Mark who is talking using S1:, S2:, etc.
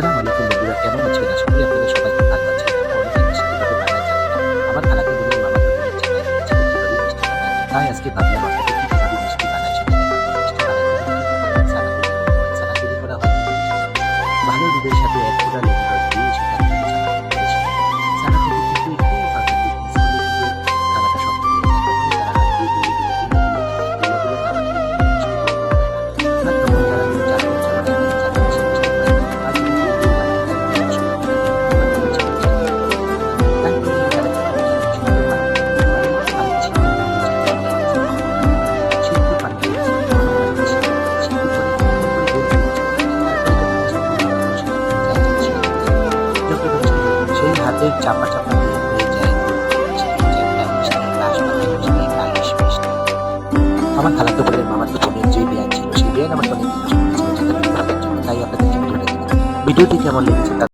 S1: আসসালামু আলাইকুম বন্ধুরা, কেমন আছেন? আশা করি আপনারা সবাই খুব ভালো আছেন। আমরা অনেকেই মিষ্টি কিভাবে বানায় জানি না। আমার খালাতো বোন, মামাতো বোনের জানাই রয়েছে কিভাবে মিষ্টি বানায়। তাই আজকে ভাবলাম আপনাদেরকে কিভাবে মিষ্টি বানায় সেটা দেখাবো। মিষ্টি বানাইতে হলে কি করতে হয়? ছানা তৈরি করতে হয়। ছানা তৈরি করা হয় কিভাবে জানেন? ভালো দুধের সাথে ১ ফোঁটা লেবুর রস দিয়ে সেটা কিন্তু ছানা তৈরি করে সেটা। ছানা থেকে কিন্তু একটু হালকা দুধ মিক্স করলে কিন্তু খানাটা শক্ত হয়ে যায়। তখনই তারা হাত দিয়ে গুঁড়ো গুঁড়ো গুলো দিয়ে দেয়। গুঁড়ো গুলো খাওয়া থেকে কিন্তু মিষ্টি তৈরি হয় না। এবার তখন তারা কিন্তু চার চামচ বানায় দেয়, ৪ চামচে মিষ্টি হয়। আর যদি গুড় দিয়ে বানায় তাহলে ১০ মিনিট লাগে। এবার ৩ চামচ দিয়ে তৈরি হয়। তারপরে তারা কি করে জানেন? শুকনো পানি মানে পানি ছিটিয়ে দিয়ে মিষ্টিটা তৈরি করে নেয়। সিদ্ধ পানি দিয়ে গরম পানিতে সিদ্ধ করে এমন করে বের হয়ে যায়। তারপরে যখন মিষ্টি হয় তখন সেটা কিন্তু ৪ চামচে ঢেলে দেয়। যখন মিষ্টি দেখবেন সেই হাতের চাপা চাপা বের হয়ে যায় মিষ্টি, যে একটা মিষ্টি, নাশপাতার মিষ্টি, পায়েস মিষ্টি। আমার খালাতো বোনের, মামাতো বোনের যে বিয়ান ছিল সেই বিয়ান আমাকে অনেক জিজ্ঞেস করেছিল যাতে আমি ভাবার জন্য। তাই আপনাদেরকে ভিডিওটা দিলাম। ভিডিওটি কেমন লেগেছে তা